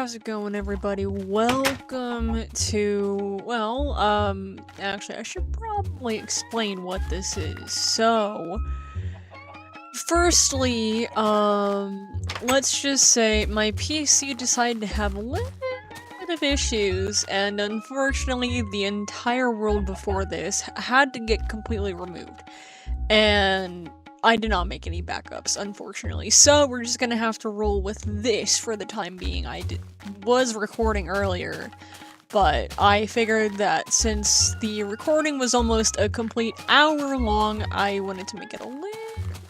How's it going, everybody? Welcome to, actually, I should probably explain what this is. So, firstly, let's just say my PC decided to have a little bit of issues, and unfortunately, the entire world before this had to get completely removed. And I did not make any backups, unfortunately. So we're just gonna have to roll with this for the time being. Was recording earlier, but I figured that since the recording was almost a complete hour long, I wanted to make it a little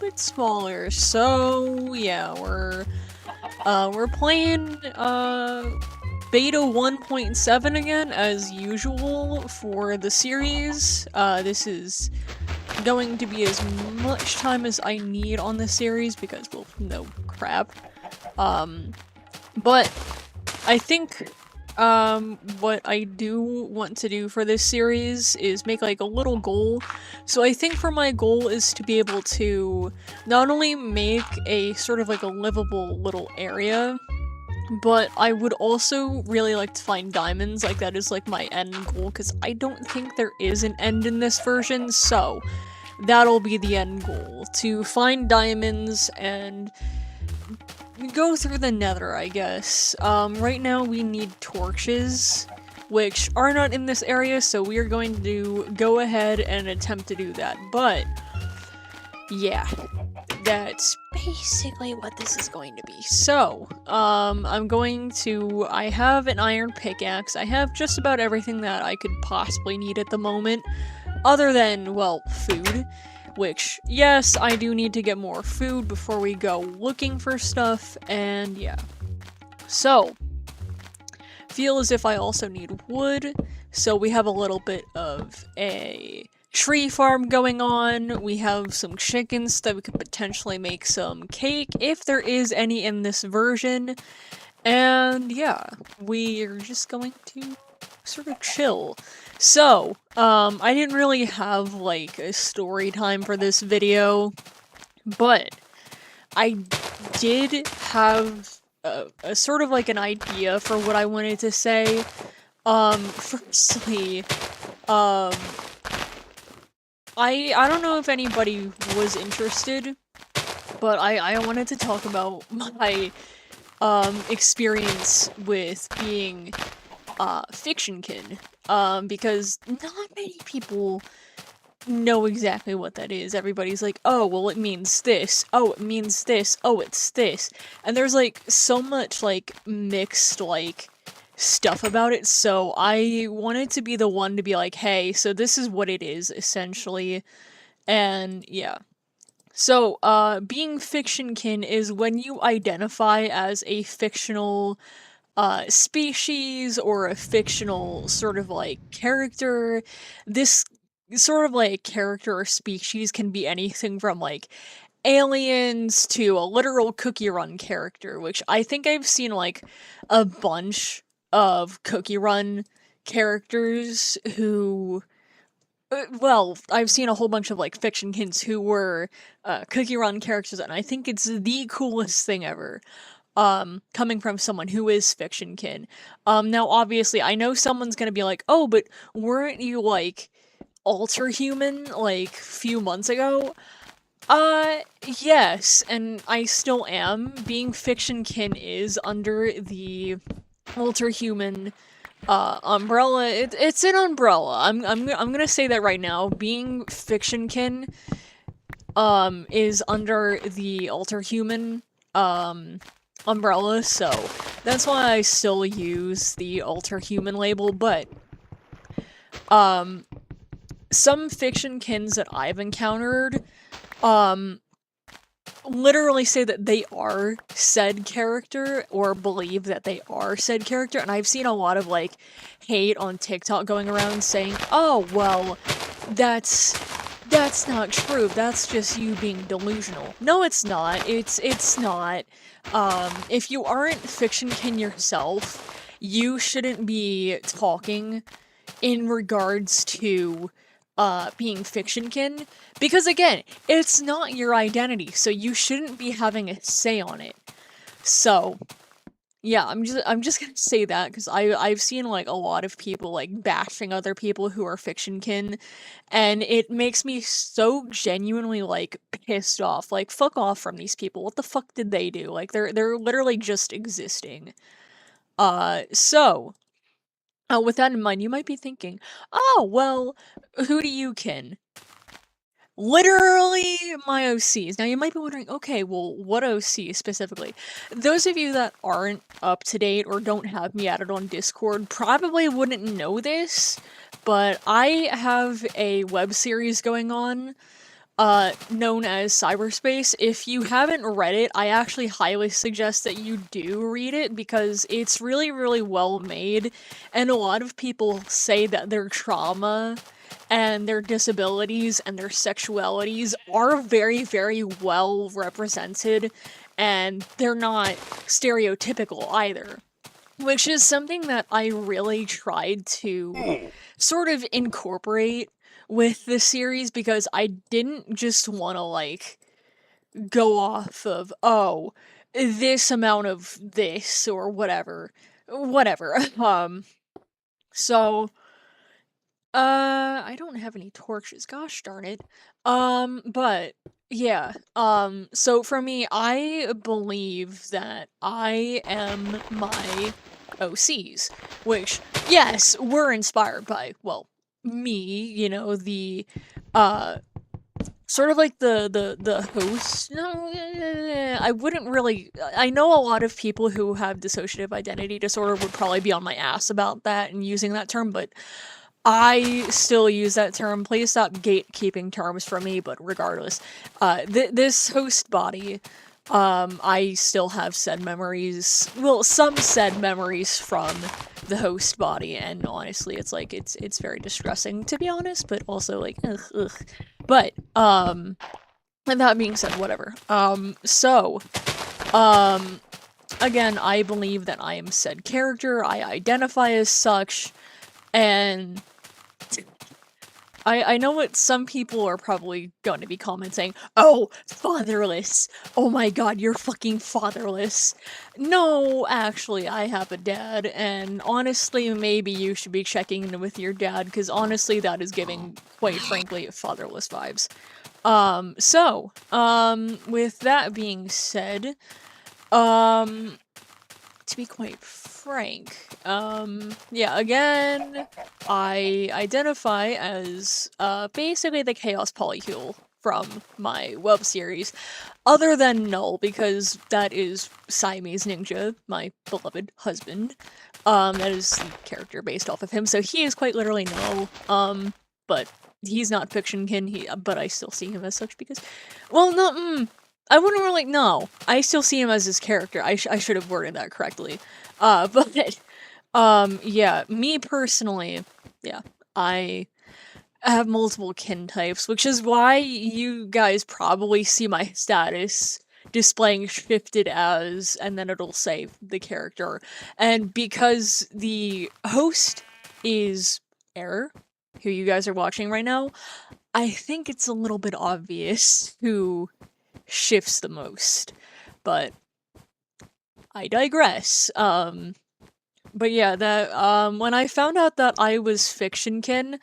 bit smaller. So yeah, we're playing beta 1.7 again, as usual for the series. This is going to be as much time as I need on this series because, well, no crap. But I think, what I do want to do for this series is make, like, a little goal. So I think for my goal is to be able to not only make a sort of, like, a livable little area, but I would also really like to find diamonds. Like, that is, like, my end goal, because I don't think there is an end in this version, so that'll be the end goal, to find diamonds and go through the nether, I guess. Right now we need torches, which are not in this area, so we are going to go ahead and attempt to do that. But yeah, that's basically what this is going to be. So, I have an iron pickaxe. I have just about everything that I could possibly need at the moment, other than, well, food. Which, yes, I do need to get more food before we go looking for stuff, and yeah. So, feel as if I also need wood, so we have a little bit of a tree farm going on. We have some chickens that we could potentially make some cake, if there is any in this version. And yeah, we're just going to sort of chill. So, I didn't really have, like, a story time for this video, but I did have a sort of, like, an idea for what I wanted to say. Firstly, I don't know if anybody was interested, but I wanted to talk about my, experience with being Fictionkin, because not many people know exactly what that is. Everybody's like, oh, well, it means this, oh, it means this, oh, it's this, and there's, like, so much, like, mixed, like, stuff about it, so I wanted to be the one to be like, hey, so this is what it is, essentially, and yeah. So, being Fictionkin is when you identify as a fictional species or a fictional sort of, like, character. This sort of, like, character or species can be anything from, like, aliens to a literal Cookie Run character, which I think I've seen, like, a bunch of Cookie Run characters who well, I've seen a whole bunch of, like, Fictionkins who were Cookie Run characters, and I think it's the coolest thing ever. Coming from someone who is Fictionkin. Now obviously I know someone's gonna be like, oh, but weren't you, like, alter human, like, few months ago? Yes, and I still am. Being Fictionkin is under the alter human umbrella. It's an umbrella. I'm gonna say that right now. Being Fictionkin is under the alter human umbrella, so that's why I still use the alter human label. But some Fictionkins that I've encountered literally say that they are said character, or believe that they are said character, and I've seen a lot of, like, hate on TikTok going around saying, oh, well, that's not true, that's just you being delusional. No, it's not. It's not. If you aren't Fictionkin yourself, you shouldn't be talking in regards to being Fictionkin, because again, it's not your identity, so you shouldn't be having a say on it. So, Yeah, I'm just gonna say that because I've seen like a lot of people like bashing other people who are fictionkin, and it makes me so genuinely like pissed off. Like, fuck off from these people. What the fuck did they do? Like, they're literally just existing. So with that in mind, you might be thinking, oh well, who do you kin? Literally my OCs. Now you might be wondering, okay, well, what OC specifically? Those of you that aren't up to date or don't have me added on Discord probably wouldn't know this, but I have a web series going on known as Cyberspace. If you haven't read it, I actually highly suggest that you do read it because it's really, really well made, and a lot of people say that their trauma and their disabilities and their sexualities are very, very well represented, and they're not stereotypical either. Which is something that I really tried to sort of incorporate with the series because I didn't just want to like go off of, oh, this amount of this or whatever. Whatever. So I don't have any torches, gosh darn it. But yeah. So for me, I believe that I am my OCs, which yes, were inspired by, well, me, the uh sort of like the host. No, I wouldn't really. I know a lot of people who have dissociative identity disorder would probably be on my ass about that and using that term, but I still use that term. Please stop gatekeeping terms from me, but regardless, this host body, I still have said memories, well, some said memories from the host body, and honestly, it's like, it's very distressing, to be honest, but also, like, ugh, ugh. But, and that being said, whatever. Um, again, I believe that I am said character, I identify as such, and I know what some people are probably going to be commenting. Oh, fatherless. Oh my god, you're fucking fatherless. No, actually, I have a dad, and honestly, maybe you should be checking in with your dad, because honestly, that is giving, quite frankly, fatherless vibes. With that being said, um, to be quite frank, yeah, again, I identify as, basically the Chaos Polycule from my web series, other than Null, because that is Siamese Ninja, my beloved husband. That is the character based off of him, so he is quite literally Null, but he's not Fictionkin, but I still see him as such because, well, no, I wouldn't really, no. I still see him as his character. I should have worded that correctly. But, yeah, me personally, yeah, I have multiple kin types, which is why you guys probably see my status displaying shifted as, and then it'll say the character. And because the host is Error, who you guys are watching right now, I think it's a little bit obvious who shifts the most. But I digress. But yeah, that when I found out that I was Fictionkin,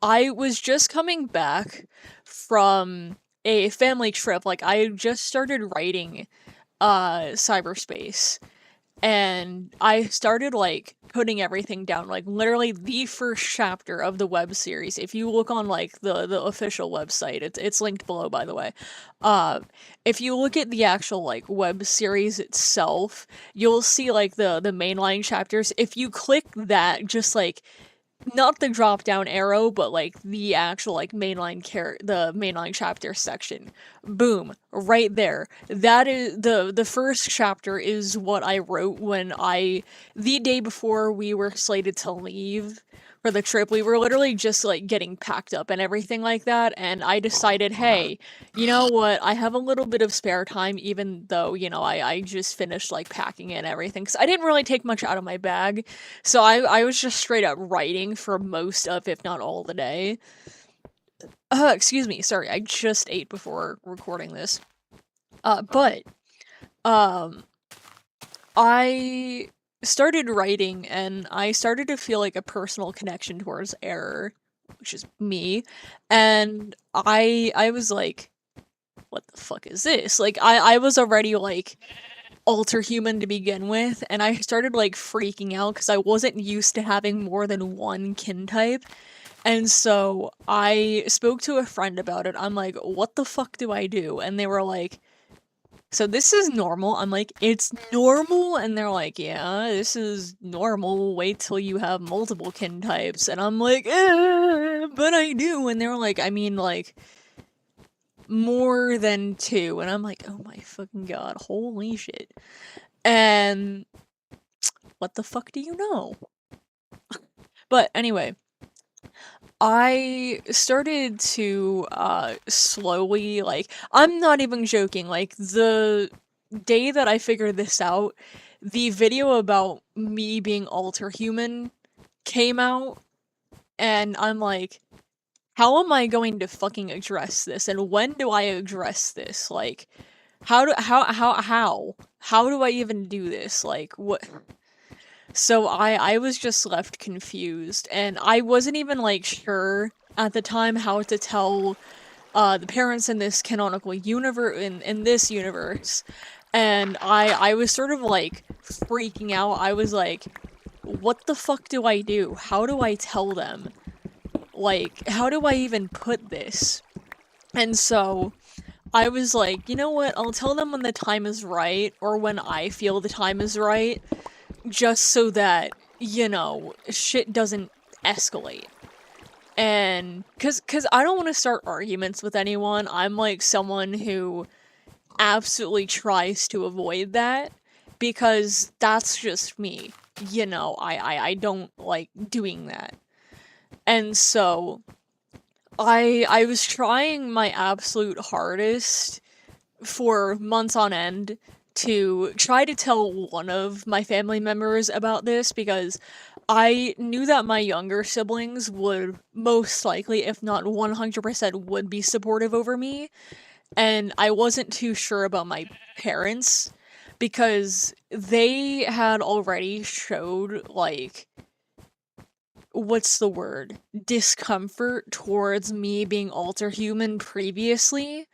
I was just coming back from a family trip. Like, I just started writing cyberspace, and I started like putting everything down, like literally the first chapter of the web series. If you look on like the official website, it's linked below, by the way. Uh, if you look at the actual like web series itself, you'll see like the mainline chapters. If you click that, just like not the drop down arrow, but like the actual like the mainline chapter section. Boom, right there. That is the first chapter is what I wrote when the day before we were slated to leave for the trip. We were literally just like getting packed up and everything like that, and I decided, hey, you know what? I have a little bit of spare time, even though, I just finished like packing and everything. Because I didn't really take much out of my bag. So I was just straight up writing for most of, if not all, the day. Excuse me, sorry, I just ate before recording this. But, um, I started writing and I started to feel like a personal connection towards error, which is me. And I was like, what the fuck is this? Like I was already like alter human to begin with, and I started like freaking out because I wasn't used to having more than one kin type. And so I spoke to a friend about it. I'm like, what the fuck do I do? And they were like, so this is normal. I'm like, it's normal? And they're like, yeah, this is normal. Wait till you have multiple kin types. And I'm like, but I do. And they're like, I mean, like, more than two. And I'm like, oh my fucking god, holy shit. And what the fuck do you know? But anyway, I started to slowly, like, I'm not even joking, like the day that I figured this out, the video about me being alter human came out, and I'm like, how am I going to fucking address this, and when do I address this? Like, how do I even do this? Like, what? So I was just left confused, and I wasn't even like sure at the time how to tell the parents in this canonical universe in this universe. And I was sort of like freaking out. I was like, what the fuck do I do? How do I tell them? Like, how do I even put this? And so I was like, you know what? I'll tell them when the time is right, or when I feel the time is right, just so that, you know, shit doesn't escalate. And cuz I don't want to start arguments with anyone. I'm like someone who absolutely tries to avoid that because that's just me. You know, I don't like doing that. And so I was trying my absolute hardest for months on end to try to tell one of my family members about this because I knew that my younger siblings would most likely, if not 100%, would be supportive over me. And I wasn't too sure about my parents because they had already showed, like, what's the word? Discomfort towards me being alter human previously.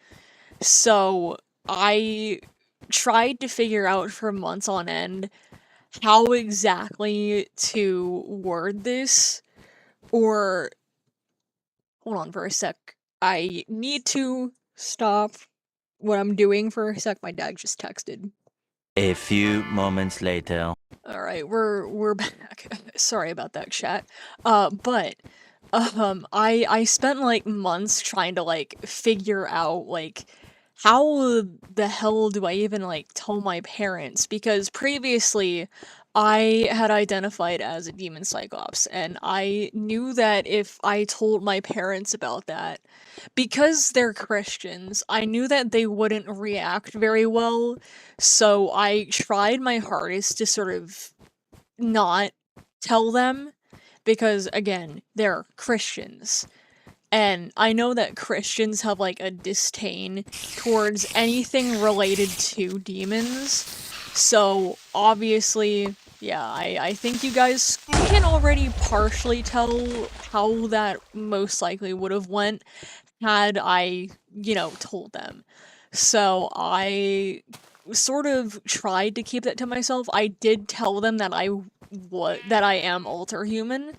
So I tried to figure out for months on end how exactly to word this, or hold on for a sec. I need to stop what I'm doing for a sec. My dad just texted. A few moments later. All right, we're back. Sorry about that, chat. But I spent like months trying to like figure out like how the hell do I even like tell my parents, because previously I had identified as a demon cyclops, and I knew that if I told my parents about that, because they're Christians, I knew that they wouldn't react very well. So I tried my hardest to sort of not tell them because, again, they're Christians. And I know that Christians have like a disdain towards anything related to demons. So obviously, yeah, I think you guys can already partially tell how that most likely would have went had I, you know, told them. So I sort of tried to keep that to myself. I did tell them that I am alter human,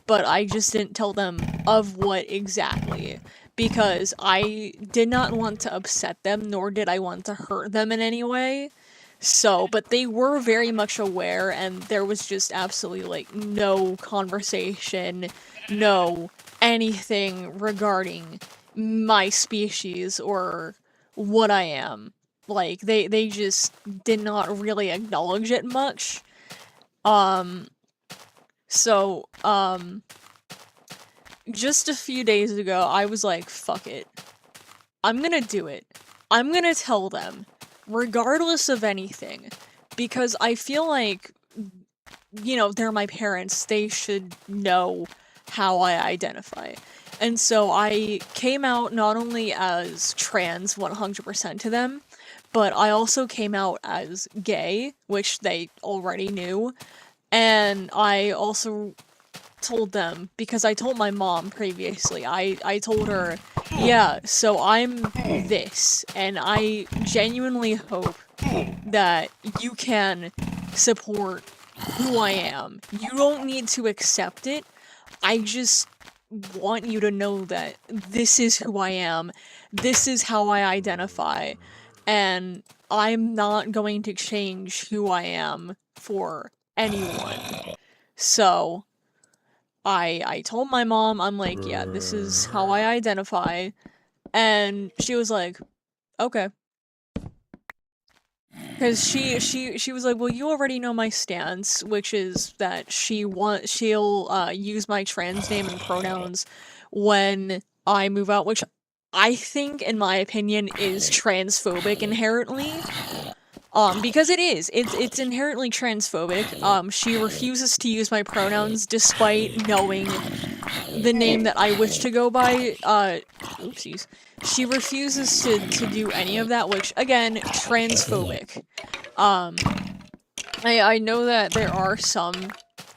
but I just didn't tell them of what exactly, because I did not want to upset them, nor did I want to hurt them in any way. So, but they were very much aware, and there was just absolutely like no conversation, no anything regarding my species or what I am. Like they just did not really acknowledge it much. Um so just a few days ago I was like, fuck it. I'm gonna do it. I'm gonna tell them, regardless of anything. Because I feel like, you know, they're my parents. They should know how I identify. And so I came out not only as trans 100% to them, but I also came out as gay, which they already knew. And I also told them, because I told my mom previously, I told her, yeah, so I'm this, and I genuinely hope that you can support who I am. You don't need to accept it. I just want you to know that this is who I am. This is how I identify. And I'm not going to change who I am for anyone. So, I told my mom, I'm like, yeah, this is how I identify. And she was like, okay. Because she was like, well, you already know my stance, which is that she'll use my trans name and pronouns when I move out, which I think, in my opinion, is transphobic inherently. Because it is. It's inherently transphobic. She refuses to use my pronouns despite knowing the name that I wish to go by. Oopsies. She refuses to do any of that, which, again, transphobic. I know that there are some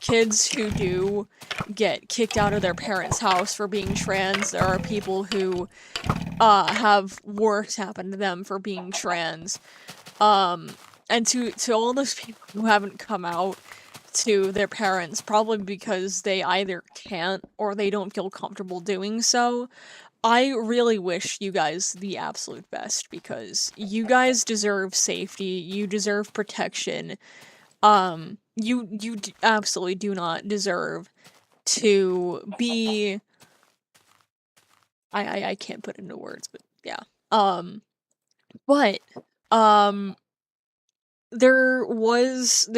kids who do get kicked out of their parents' house for being trans. There are people who, have worse happen to them for being trans. And to all those people who haven't come out to their parents, probably because they either can't or they don't feel comfortable doing so, I really wish you guys the absolute best, because you guys deserve safety, you deserve protection. You absolutely do not deserve to be. I can't put into words, but yeah. But there is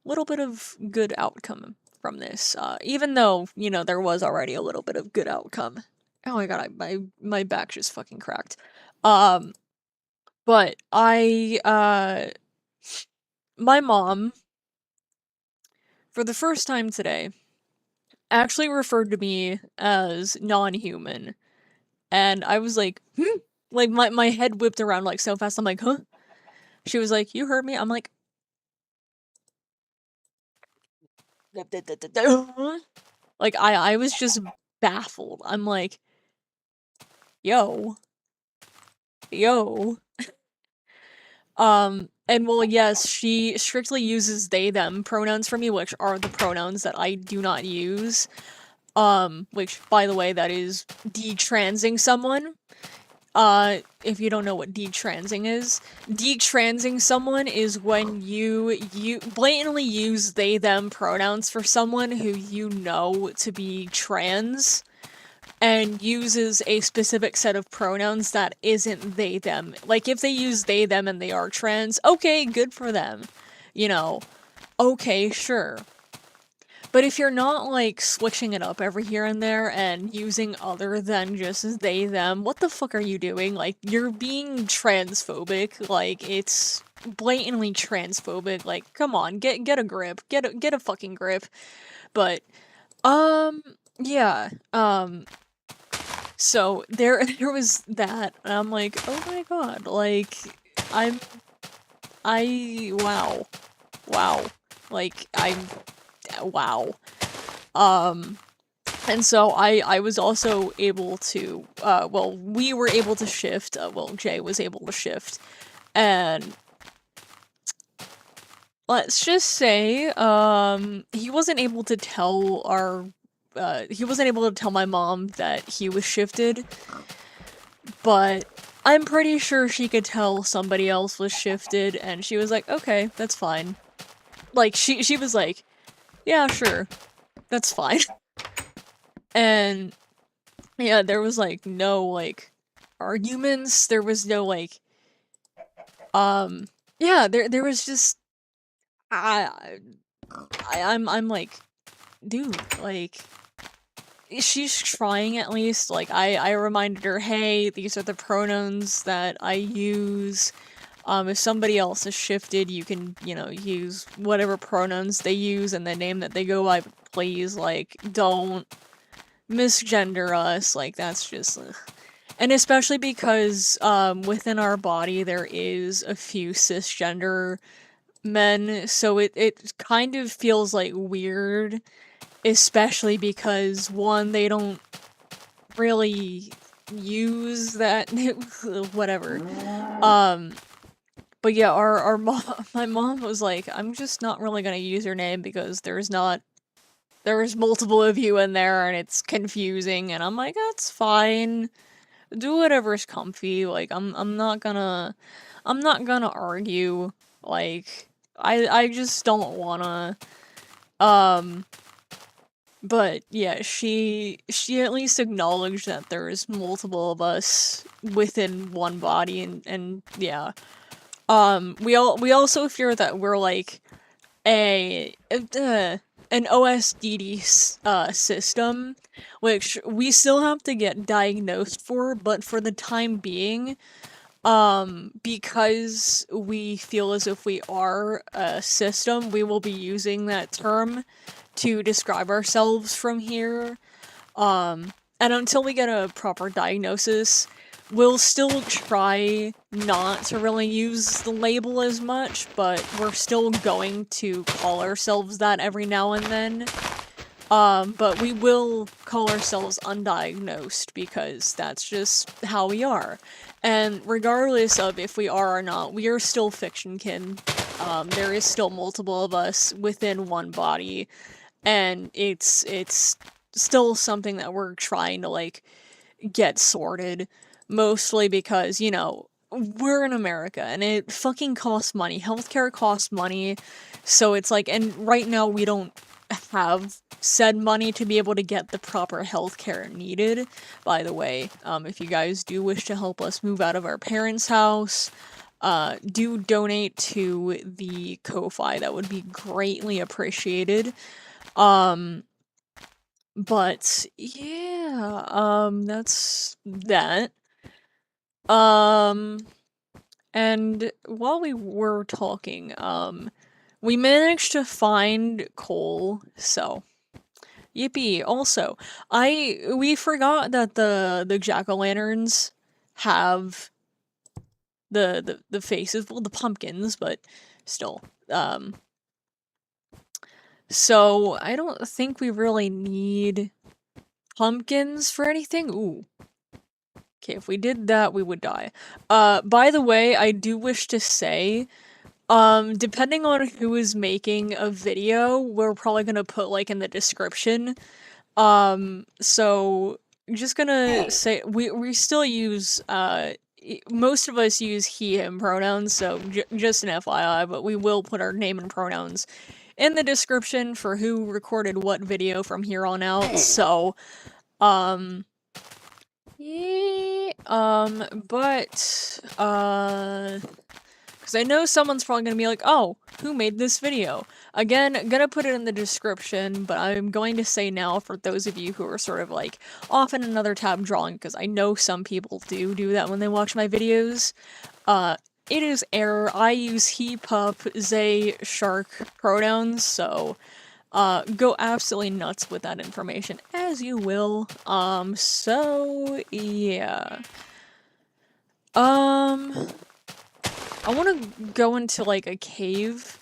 little bit of good outcome from this. Even though, there was already a little bit of good outcome. Oh my god, my back just fucking cracked. Um, but my mom, for the first time today, actually referred to me as non-human. And I was like, hmm? Like, my head whipped around, like, so fast, I'm like, huh? She was like, you heard me? I'm like, like, I was just baffled. I'm like, yo. Yo. And well, yes, she strictly uses they, them pronouns for me, which are the pronouns that I do not use. Which, by the way, that is detransing someone. If you don't know what detransing is, detransing someone is when you blatantly use they, them pronouns for someone who you know to be trans, and uses a specific set of pronouns that isn't they, them. Like, if they use they, them, and they are trans, okay, good for them. Okay, sure. But if you're not, like, switching it up every here and there and using other than just they, them, what the fuck are you doing? Like, you're being transphobic. Like, it's blatantly transphobic. Like, come on, get a grip. Get a fucking grip. But, yeah, so there was that, and I'm like, oh my god, like, I'm, wow. Wow. Like, wow. And so I was also able to, well, we were able to shift, well, Jay was able to shift, and let's just say, he wasn't able to tell he wasn't able to tell my mom that he was shifted, but I'm pretty sure she could tell somebody else was shifted, and she was like, okay, that's fine. Like, she was like, yeah, sure, that's fine. And, yeah, there was, like, no, like, arguments, there was no, like, yeah, there was just, I'm like, dude, like, she's trying at least. Like, I reminded her, hey, these are the pronouns that I use. If somebody else is shifted, you can, use whatever pronouns they use and the name that they go by, but please, like, don't misgender us. Like, that's just, ugh. And especially because within our body there is a few cisgender men, so it kind of feels like weird, especially because one, they don't really use that whatever. Um but yeah, our mom my mom was like, I'm just not really gonna use your name because there's multiple of you in there and it's confusing, and I'm like, that's fine. Do whatever's comfy. Like I'm not gonna argue. Like I just don't wanna. Um but yeah, she at least acknowledged that there's multiple of us within one body, and yeah. We also fear that we're like an OSDD system, which we still have to get diagnosed for, but for the time being, because we feel as if we are a system, we will be using that term to describe ourselves from here. And until we get a proper diagnosis, we'll still try not to really use the label as much, but we're still going to call ourselves that every now and then. But we will call ourselves undiagnosed because that's just how we are. And regardless of if we are or not, we are still Fictionkin. There is still multiple of us within one body, and it's still something that we're trying to like get sorted, mostly because, you know, we're in America and it fucking costs money. Healthcare costs money. So it's like, and right now we don't have said money to be able to get the proper healthcare needed. By the way, if you guys do wish to help us move out of our parents' house, do donate to the Ko-Fi. That would be greatly appreciated. But yeah, that's that. Um, and while we were talking, we managed to find coal, so yippee. Also, we forgot that the jack-o'-lanterns have the faces, well, the pumpkins, but still. So I don't think we really need pumpkins for anything. Ooh. Okay, if we did that, we would die. By the way, I do wish to say, depending on who is making a video, we're probably gonna put, like, in the description. So, just gonna say, we still use, most of us use he, him pronouns, so just an FYI, but we will put our name and pronouns in the description for who recorded what video from here on out, so, yeah, because I know someone's probably gonna be like, oh, who made this video? Again, gonna put it in the description, but I'm going to say now for those of you who are sort of like off in another tab drawing, because I know some people do that when they watch my videos. It is error. I use he, pup, they, shark pronouns, so go absolutely nuts with that information, as you will. So, yeah. I want to go into, like, a cave,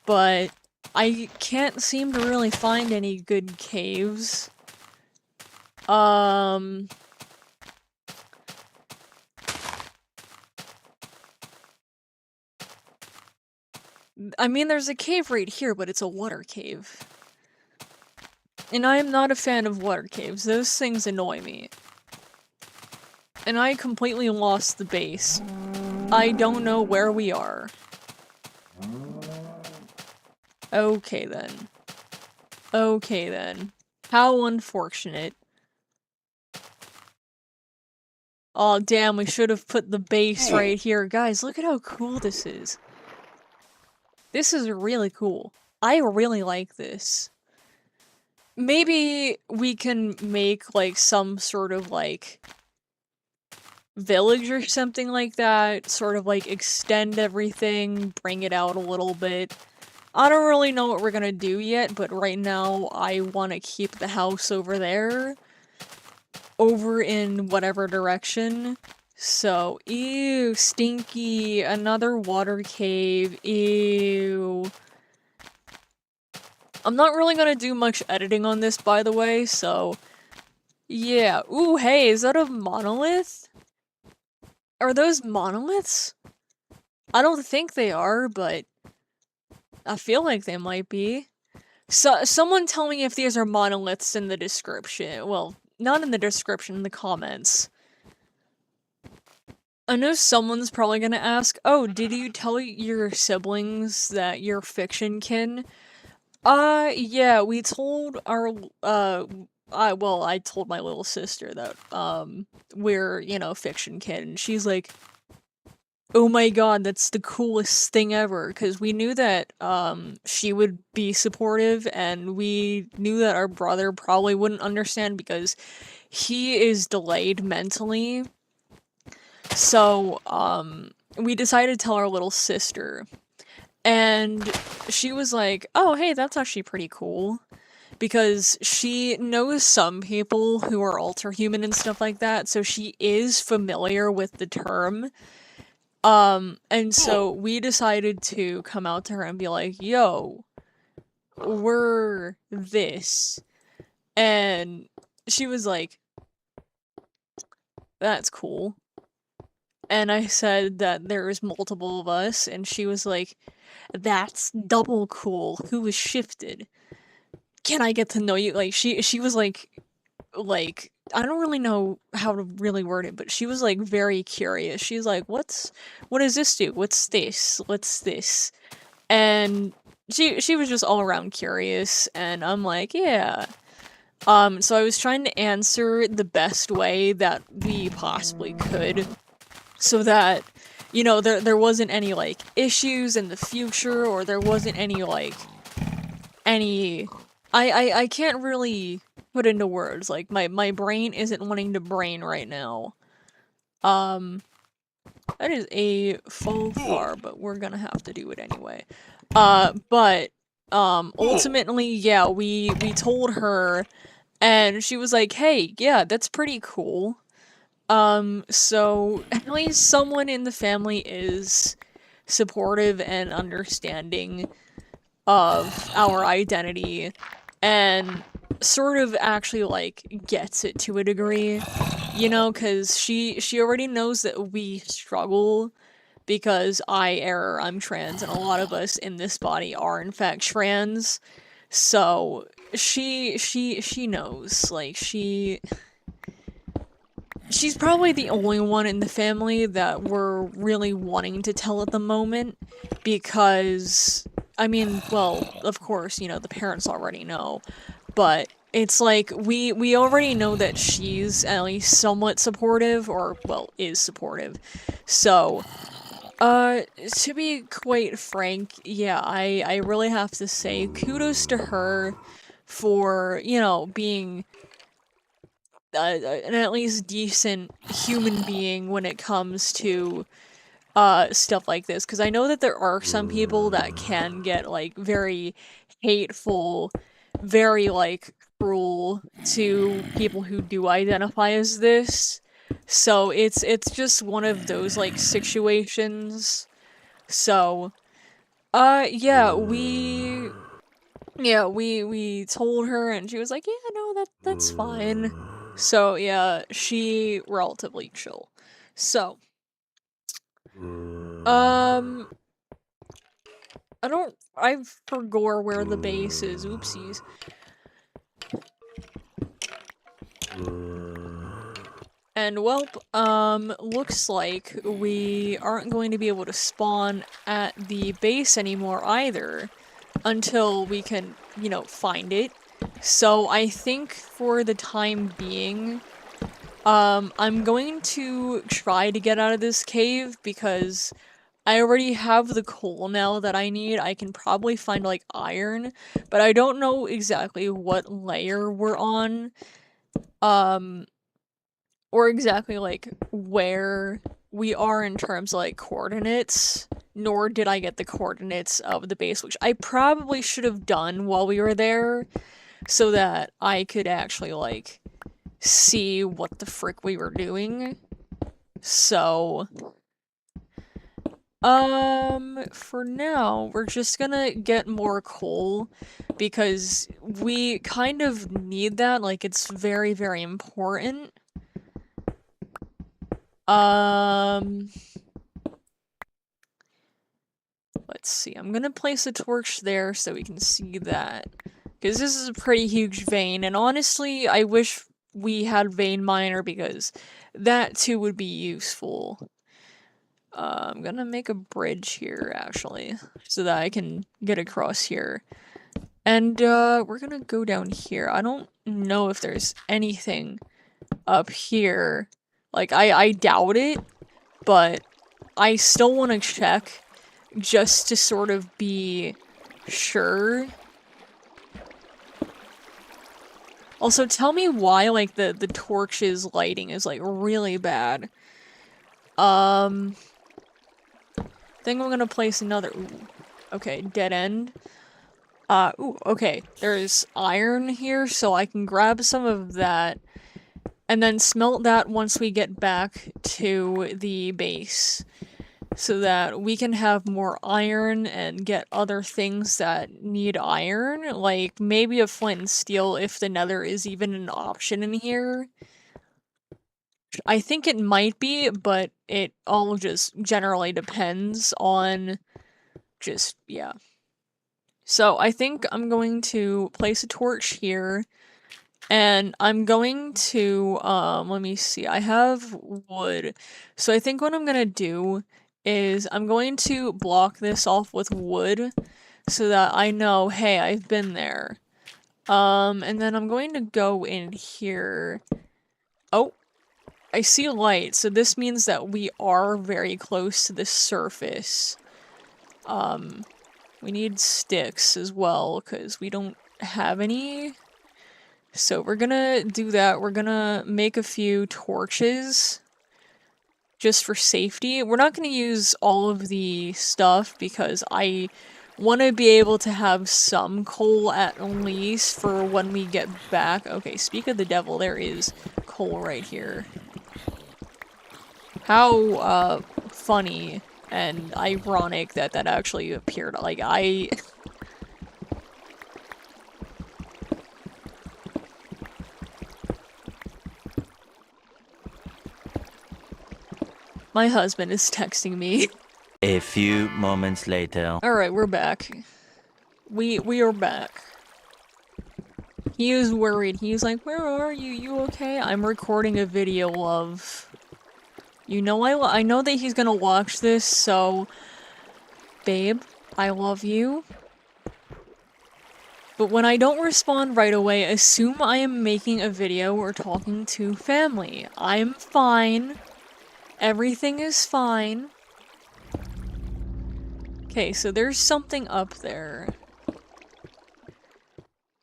but I can't seem to really find any good caves. I mean, there's a cave right here, but it's a water cave. And I am not a fan of water caves. Those things annoy me. And I completely lost the base. I don't know where we are. Okay then. Okay then. How unfortunate. Oh damn, we should have put the base right here. Guys, look at how cool this is. This is really cool. I really like this. Maybe we can make, like, some sort of, like, village or something like that. Sort of, like, extend everything, bring it out a little bit. I don't really know what we're gonna do yet, but right now I want to keep the house over there. over in whatever direction. So, ew, stinky, another water cave, ew. I'm not really gonna do much editing on this, by the way, so... Yeah, ooh, hey, is that a monolith? Are those monoliths? I don't think they are, but... I feel like they might be. So, someone tell me if these are monoliths in the description. Well, not in the description, in the comments. I know someone's probably gonna ask, oh, did you tell your siblings that you're Fictionkin? Yeah, we told our, I told my little sister that, we're, you know, Fictionkin, and she's like, oh my god, that's the coolest thing ever, because we knew that, she would be supportive, and we knew that our brother probably wouldn't understand because he is delayed mentally. So, we decided to tell our little sister, and she was like, oh, hey, that's actually pretty cool. Because she knows some people who are ultra-human and stuff like that, so she is familiar with the term. And so we decided to come out to her and be like, yo, we're this. And she was like, that's cool. And I said that there's multiple of us, and she was like, that's double cool. Who was shifted? Can I get to know you? Like, she was like, I don't really know how to really word it, but she was like very curious. She's like, what does this do? What's this? What's this? And she was just all around curious, and I'm like, yeah. So I was trying to answer the best way that we possibly could, so that, you know, there wasn't any, like, issues in the future, or there wasn't any, like, any... I can't really put into words, like, my brain isn't wanting to brain right now. That is a faux pas, but we're gonna have to do it anyway. Ultimately, yeah, we told her, and she was like, hey, yeah, that's pretty cool. So at least someone in the family is supportive and understanding of our identity, and sort of actually, like, gets it to a degree, you know, because she already knows that we struggle because I'm trans, and a lot of us in this body are in fact trans, so she knows, like, she's probably the only one in the family that we're really wanting to tell at the moment, because, I mean, well, of course, you know, the parents already know, but it's like, we already know that she's at least somewhat supportive, or, well, is supportive. So, to be quite frank, yeah, I really have to say kudos to her for, you know, being an at least decent human being when it comes to stuff like this, because I know that there are some people that can get, like, very hateful, very, like, cruel to people who do identify as this. So it's just one of those, like, situations. So yeah, we told her, and she was like, yeah, no, that's fine. So yeah, she relatively chill. So, um, I forgot where the base is, oopsies. And welp, looks like we aren't going to be able to spawn at the base anymore either, until we can, you know, find it. So I think for the time being, I'm going to try to get out of this cave, because I already have the coal now that I need. I can probably find, like, iron, but I don't know exactly what layer we're on, or exactly, like, where we are in terms of, like, coordinates, nor did I get the coordinates of the base, which I probably should have done while we were there, so that I could actually, like, see what the frick we were doing. So, for now, we're just gonna get more coal because we kind of need that, like, it's very, very important. Let's see, I'm gonna place a torch there so we can see that. Because this is a pretty huge vein, and honestly, I wish we had vein miner because that too would be useful. I'm gonna make a bridge here, actually, so that I can get across here. And, we're gonna go down here. I don't know if there's anything up here. Like, I doubt it, but I still want to check just to sort of be sure. Also, tell me why, like, the torch's lighting is, like, really bad. Think I'm gonna place another- ooh. Okay, dead end. Ooh, okay. There's iron here, so I can grab some of that, and then smelt that once we get back to the base. So that we can have more iron and get other things that need iron, like maybe a flint and steel if the nether is even an option in here. I think it might be, but it all just generally depends on just, yeah. So I think I'm going to place a torch here, and I'm going to, let me see, I have wood. So I think what I'm gonna do is I'm going to block this off with wood so that I know, hey, I've been there. And then I'm going to go in here. Oh, I see a light, so this means that we are very close to the surface. We need sticks as well, because we don't have any. So we're gonna do that. We're gonna make a few torches just for safety. We're not gonna use all of the stuff because I want to be able to have some coal at least for when we get back. Okay, speak of the devil, there is coal right here. How, funny and ironic that that actually appeared. Like, my husband is texting me. A few moments later. Alright, we're back. We are back. He is worried. He's like, where are you? You okay? I'm recording a video of... You know, I know that he's gonna watch this, so... Babe, I love you. But when I don't respond right away, assume I am making a video or talking to family. I'm fine. Everything is fine. Okay, so there's something up there.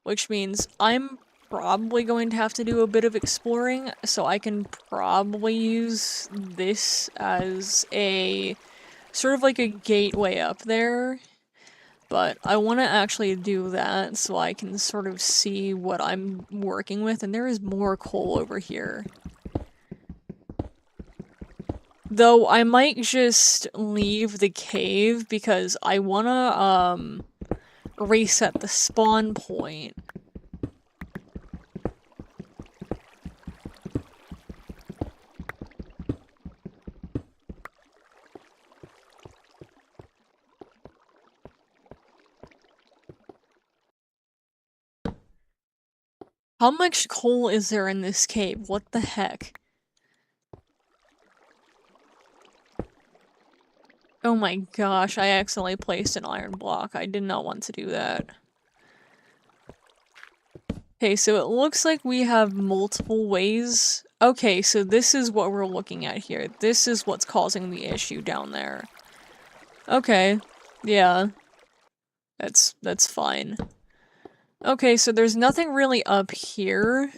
Which means I'm probably going to have to do a bit of exploring, so I can probably use this as a sort of like a gateway up there. But I want to actually do that so I can sort of see what I'm working with, and there is more coal over here. Though I might just leave the cave because I want to reset the spawn point. How much coal is there in this cave? What the heck? Oh my gosh, I accidentally placed an iron block. I did not want to do that. Okay, so it looks like we have multiple ways. Okay, so this is what we're looking at here. This is what's causing the issue down there. Okay, yeah. That's fine. Okay, so there's nothing really up here.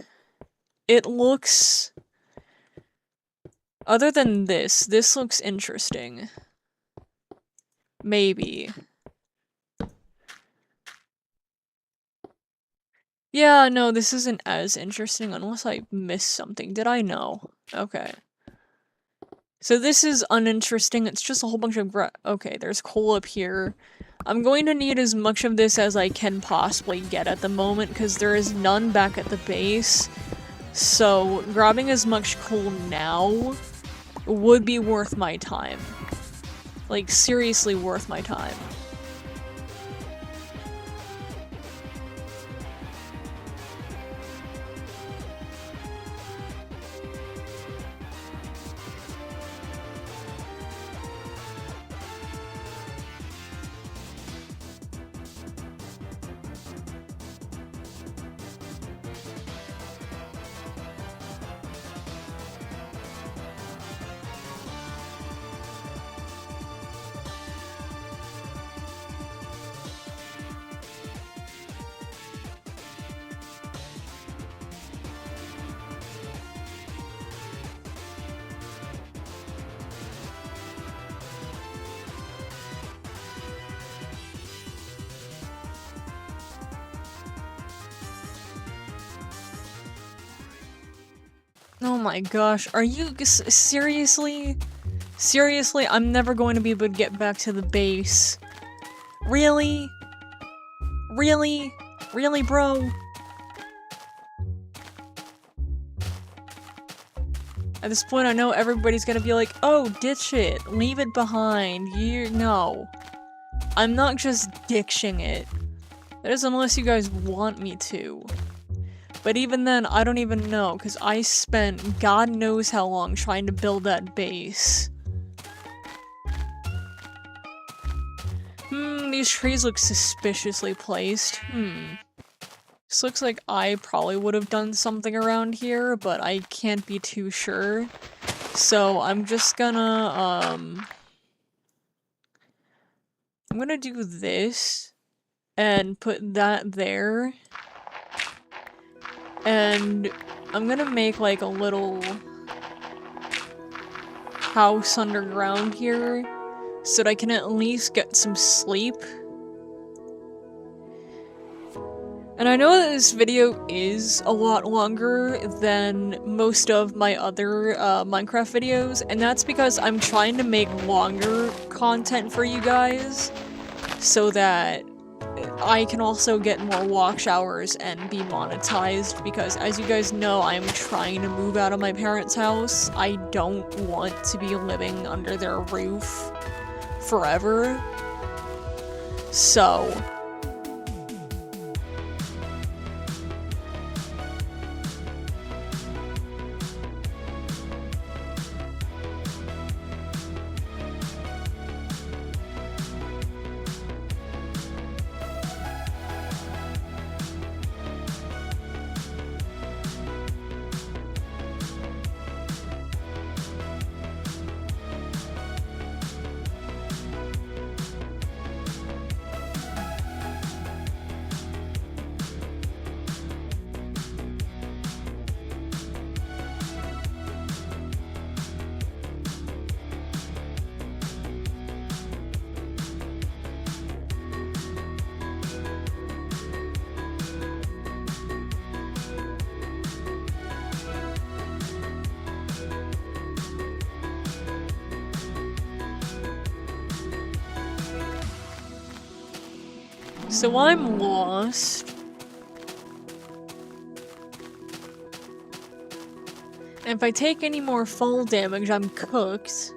It looks... Other than this looks interesting. Maybe. Yeah, no, this isn't as interesting unless I missed something. Did I know? Okay. So this is uninteresting. It's just a whole bunch of okay, there's coal up here. I'm going to need as much of this as I can possibly get at the moment because there is none back at the base. So grabbing as much coal now would be worth my time. Like, seriously worth my time. Oh my gosh, are you seriously? Seriously, I'm never going to be able to get back to the base. Really? Really? Really, bro? At this point, I know everybody's gonna be like, oh, ditch it, leave it behind, no. I'm not just ditching it. That is unless you guys want me to. But even then, I don't even know, because I spent God knows how long trying to build that base. These trees look suspiciously placed. This looks like I probably would have done something around here, but I can't be too sure. So I'm just gonna, I'm gonna do this, and put that there. And I'm gonna make like a little house underground here so that I can at least get some sleep. And I know that this video is a lot longer than most of my other Minecraft videos, and that's because I'm trying to make longer content for you guys so that I can also get more watch hours and be monetized, because as you guys know, I'm trying to move out of my parents' house. I don't want to be living under their roof forever. So I'm lost. And if I take any more fall damage, I'm cooked.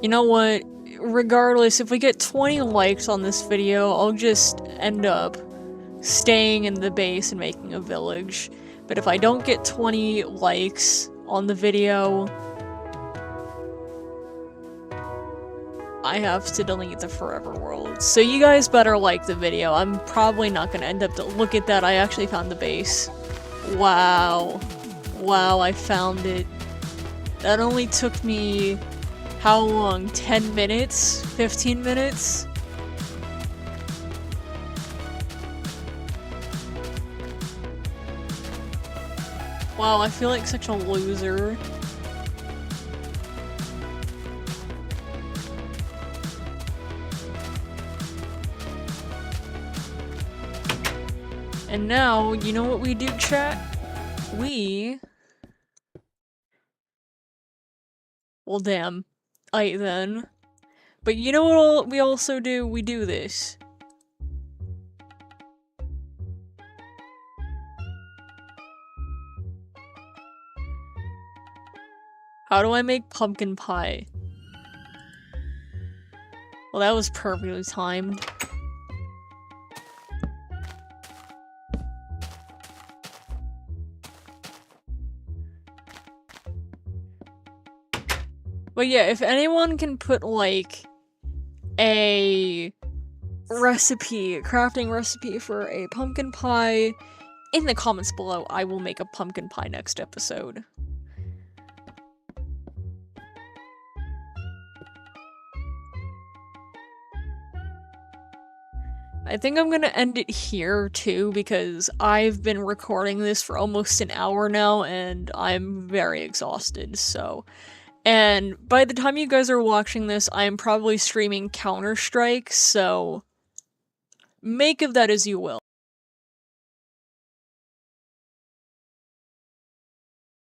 You know what? Regardless, if we get 20 likes on this video, I'll just end up staying in the base and making a village. But if I don't get 20 likes on the video, I have to delete the forever world. So you guys better like the video. I'm probably not gonna end up to look at that. I actually found the base. Wow. Wow, I found it. That only took me how long? 10 minutes? 15 minutes? Wow, I feel like such a loser. And now, you know what we do, chat? Well, damn. Aight then. But you know what we also do? We do this. How do I make pumpkin pie? Well, that was perfectly timed. But yeah, if anyone can put, like, a crafting recipe for a pumpkin pie in the comments below, I will make a pumpkin pie next episode. I think I'm gonna end it here, too, because I've been recording this for almost an hour now, and I'm very exhausted, so... And by the time you guys are watching this, I'm probably streaming Counter-Strike, so... make of that as you will.